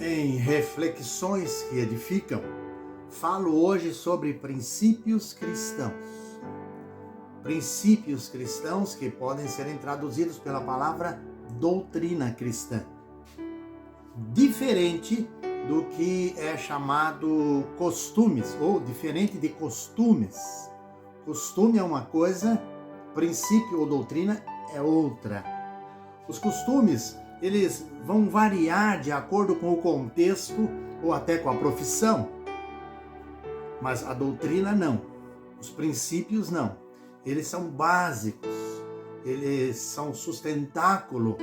Em Reflexões que Edificam, falo hoje sobre princípios cristãos. Princípios cristãos que podem ser traduzidos pela palavra doutrina cristã. Diferente do que é chamado costumes, ou diferente de costumes. Costume é uma coisa, princípio ou doutrina é outra. Os costumes, eles vão variar de acordo com o contexto ou até com a profissão. Mas a doutrina não. Os princípios não. Eles são básicos. Eles são sustentáculo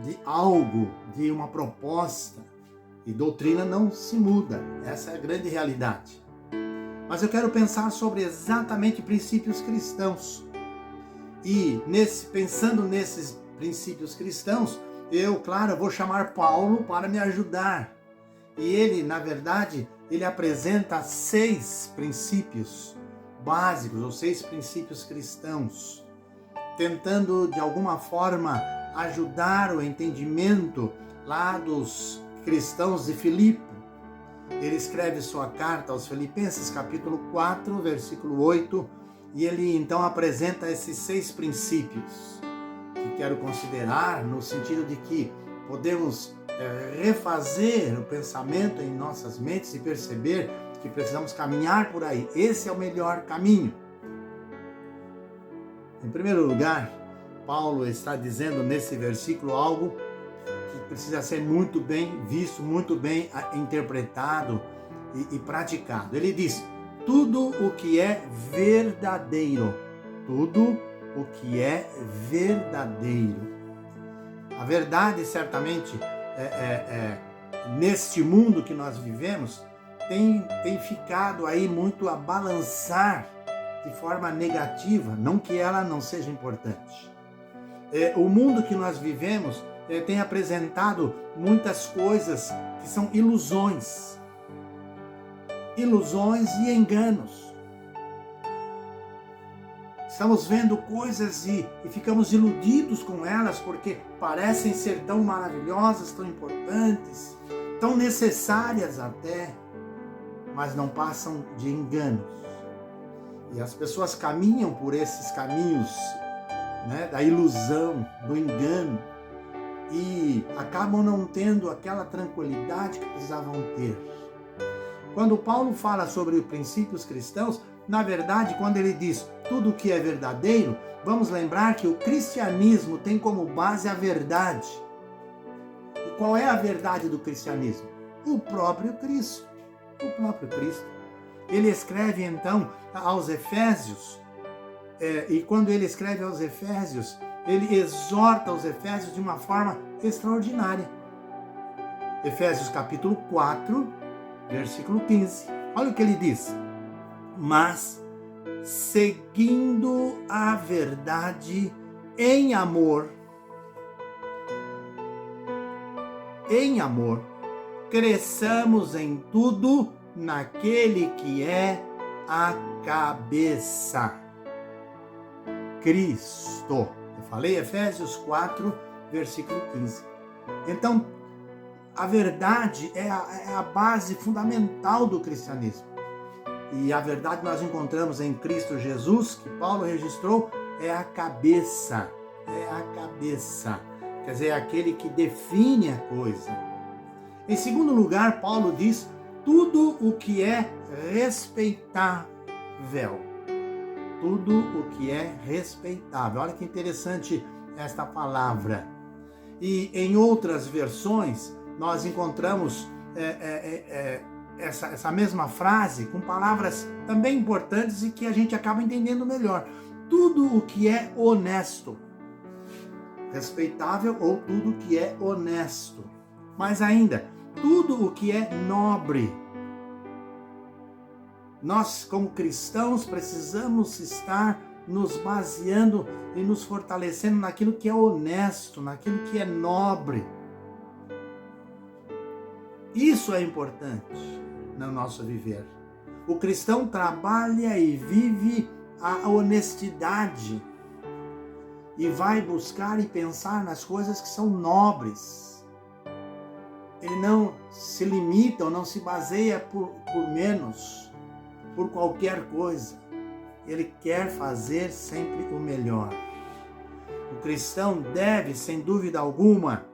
de algo, de uma proposta. E doutrina não se muda. Essa é a grande realidade. Mas eu quero pensar sobre exatamente princípios cristãos. E pensando nesses princípios cristãos, eu vou chamar Paulo para me ajudar. E ele, na verdade, ele apresenta 6 princípios básicos, ou 6 princípios cristãos, tentando, de alguma forma, ajudar o entendimento lá dos cristãos de Filipe. Ele escreve sua carta aos Filipenses, capítulo 4, versículo 8, e ele então apresenta esses 6 princípios que quero considerar no sentido de que podemos refazer o pensamento em nossas mentes e perceber que precisamos caminhar por aí. Esse é o melhor caminho. Em primeiro lugar, Paulo está dizendo nesse versículo algo que precisa ser muito bem visto, muito bem interpretado e praticado. Ele diz: tudo o que é verdadeiro, tudo o que é verdadeiro. A verdade, certamente, neste mundo que nós vivemos, tem ficado aí muito a balançar de forma negativa, não que ela não seja importante. O mundo que nós vivemos tem apresentado muitas coisas que são ilusões e enganos. Estamos vendo coisas e ficamos iludidos com elas porque parecem ser tão maravilhosas, tão importantes, tão necessárias até, mas não passam de enganos. E as pessoas caminham por esses caminhos, da ilusão, do engano, e acabam não tendo aquela tranquilidade que precisavam ter. Quando Paulo fala sobre princípios cristãos, na verdade, quando ele diz tudo o que é verdadeiro, vamos lembrar que o cristianismo tem como base a verdade. E qual é a verdade do cristianismo? O próprio Cristo. O próprio Cristo. Ele escreve então aos Efésios, e quando ele escreve aos Efésios, ele exorta os Efésios de uma forma extraordinária. Efésios capítulo 4, versículo 15. Olha o que ele diz. Mas, seguindo a verdade em amor, cresçamos em tudo naquele que é a cabeça, Cristo. Eu falei Efésios 4, versículo 15. Então, a verdade é a base fundamental do cristianismo. E a verdade nós encontramos em Cristo Jesus, que Paulo registrou, é a cabeça. É a cabeça. Quer dizer, é aquele que define a coisa. Em segundo lugar, Paulo diz tudo o que é respeitável. Tudo o que é respeitável. Olha que interessante esta palavra. E em outras versões, nós encontramos essa mesma frase com palavras também importantes e que a gente acaba entendendo melhor. Tudo o que é honesto. Respeitável ou tudo o que é honesto. Mas ainda, tudo o que é nobre. Nós, como cristãos, precisamos estar nos baseando e nos fortalecendo naquilo que é honesto, naquilo que é nobre. Isso é importante no nosso viver. O cristão trabalha e vive a honestidade e vai buscar e pensar nas coisas que são nobres. ele não se limita ou não se baseia por menos, por qualquer coisa. Ele quer fazer sempre o melhor. O cristão deve, sem dúvida alguma,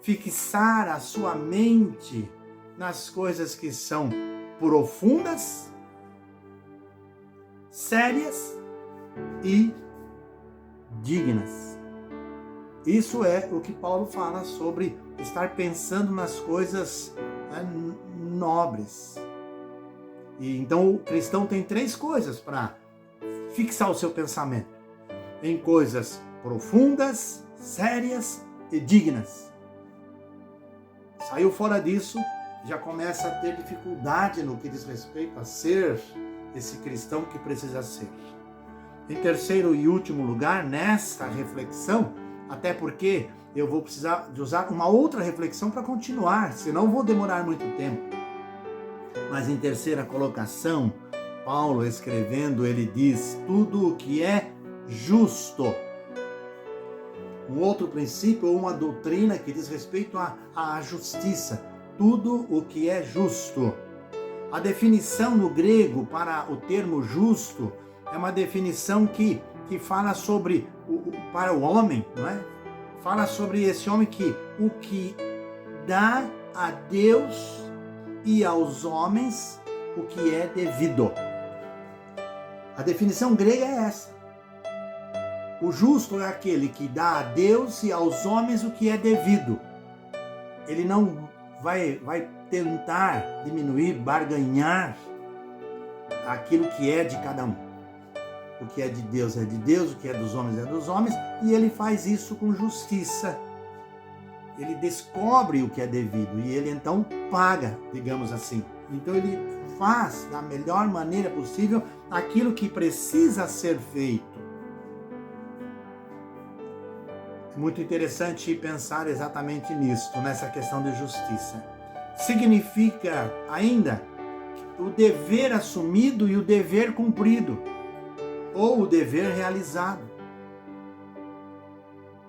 fixar a sua mente nas coisas que são profundas, sérias e dignas. Isso é o que Paulo fala sobre estar pensando nas coisas nobres. E então o cristão tem 3 coisas para fixar o seu pensamento: em coisas profundas, sérias e dignas. Saiu fora disso, já começa a ter dificuldade no que diz respeito a ser esse cristão que precisa ser. Em terceiro e último lugar, nesta reflexão, até porque eu vou precisar de usar uma outra reflexão para continuar, senão vou demorar muito tempo. Mas em terceira colocação, Paulo escrevendo, ele diz: tudo o que é justo. Um outro princípio ou uma doutrina que diz respeito à justiça. Tudo o que é justo. A definição no grego para o termo justo é uma definição que fala sobre, para o homem, não é? Fala sobre esse homem que o que dá a Deus e aos homens o que é devido. A definição grega é essa. O justo é aquele que dá a Deus e aos homens o que é devido. Ele não vai tentar diminuir, barganhar aquilo que é de cada um. O que é de Deus, o que é dos homens é dos homens, e ele faz isso com justiça. Ele descobre o que é devido e ele então paga, digamos assim. Então ele faz da melhor maneira possível aquilo que precisa ser feito. É muito interessante pensar exatamente nisso, nessa questão de justiça. Significa ainda o dever assumido e o dever cumprido, ou o dever realizado.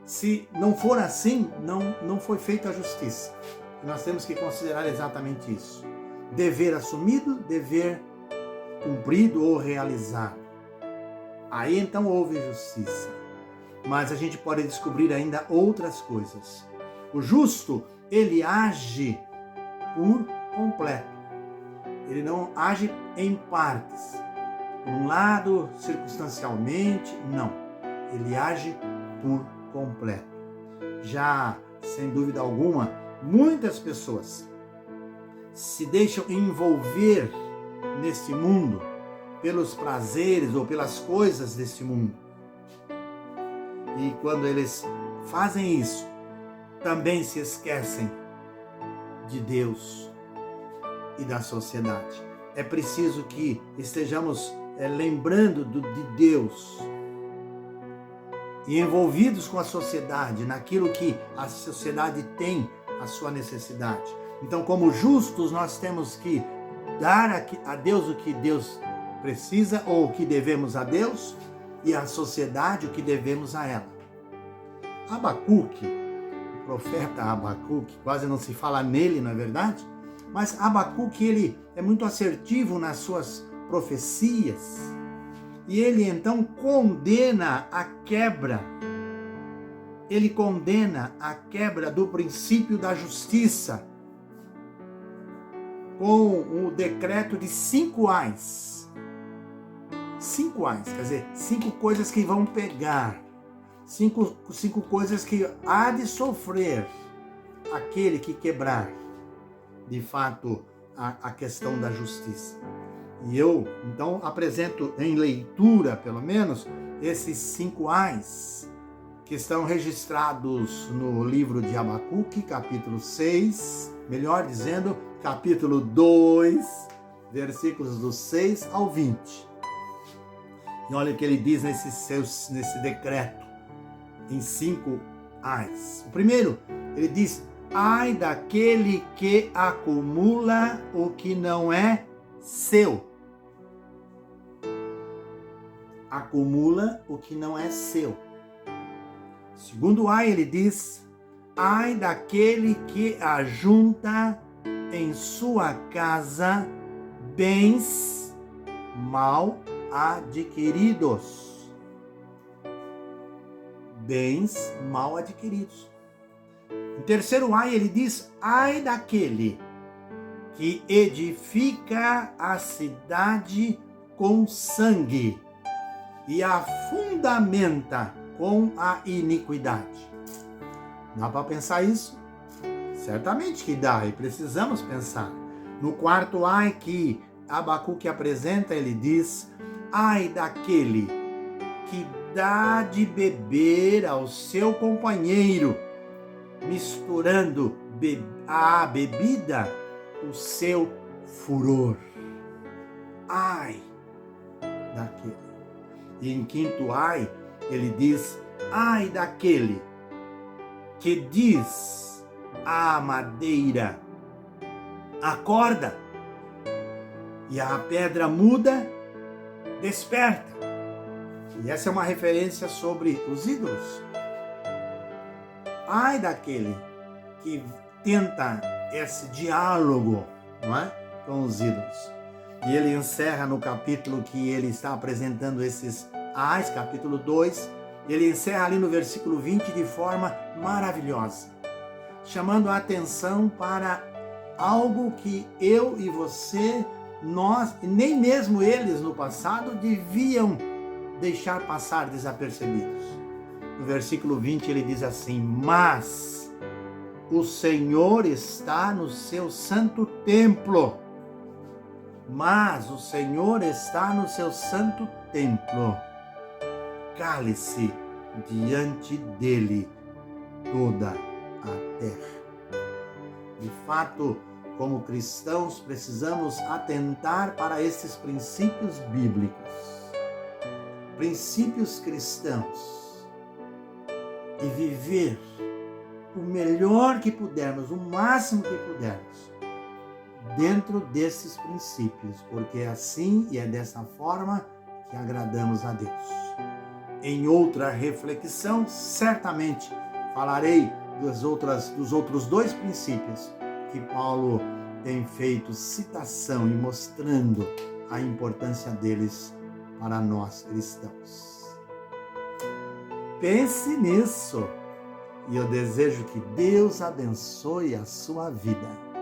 Se não for assim, não foi feita a justiça. Nós temos que considerar exatamente isso. Dever assumido, dever cumprido ou realizado. Aí então houve justiça. Mas a gente pode descobrir ainda outras coisas. O justo, ele age por completo. Ele não age em partes. Por um lado, circunstancialmente, não. Ele age por completo. Já, sem dúvida alguma, muitas pessoas se deixam envolver neste mundo pelos prazeres ou pelas coisas deste mundo. E quando eles fazem isso, também se esquecem de Deus e da sociedade. É preciso que estejamos lembrando de Deus e envolvidos com a sociedade, naquilo que a sociedade tem a sua necessidade. Então, como justos, nós temos que dar a Deus o que Deus precisa ou o que devemos a Deus, e à sociedade o que devemos a ela. Abacuque, o profeta Abacuque, quase não se fala nele, não é verdade? Mas Abacuque, ele é muito assertivo nas suas profecias. E ele então condena a quebra. Ele condena a quebra do princípio da justiça com o decreto de 5 ais. 5 ais, quer dizer, 5 coisas que vão pegar. 5 coisas que há de sofrer aquele que quebrar, de fato, a questão da justiça. E eu, então, apresento em leitura, pelo menos, esses 5 ais, que estão registrados no livro de Abacuque, capítulo 6, melhor dizendo, capítulo 2, versículos do 6 ao 20. E olha o que ele diz nesse decreto, em 5 ais. O primeiro, ele diz: ai daquele que acumula o que não é seu. Acumula o que não é seu. Segundo ai, ele diz: ai daquele que ajunta em sua casa bens mal adquiridos. Bens mal adquiridos. Em terceiro ai, ele diz, ai daquele que edifica a cidade com sangue e a fundamenta com a iniquidade. Dá para pensar isso? Certamente que dá, e precisamos pensar. No quarto ai que Abacuque apresenta, ele diz, ai daquele que dá de beber ao seu companheiro, misturando a bebida o seu furor. Ai daquele. E em quinto ai, ele diz, ai daquele que diz à madeira, acorda, e a pedra muda, desperta. E essa é uma referência sobre os ídolos. Ai daquele que tenta esse diálogo, não é, com os ídolos. E ele encerra no capítulo que ele está apresentando esses ais, capítulo 2, ele encerra ali no versículo 20 de forma maravilhosa, chamando a atenção para algo que eu e você, nós, nem mesmo eles no passado, deviam deixar passar desapercebidos. No versículo 20 ele diz assim, mas o Senhor está no seu santo templo. Mas o Senhor está no seu santo templo. Cale-se diante dele toda a terra. De fato, como cristãos, precisamos atentar para esses princípios bíblicos, princípios cristãos, e viver o melhor que pudermos, o máximo que pudermos, dentro desses princípios, porque é assim e é dessa forma que agradamos a Deus. Em outra reflexão, certamente falarei dos outros dois princípios que Paulo tem feito citação e mostrando a importância deles para nós cristãos. Pense nisso e eu desejo que Deus abençoe a sua vida.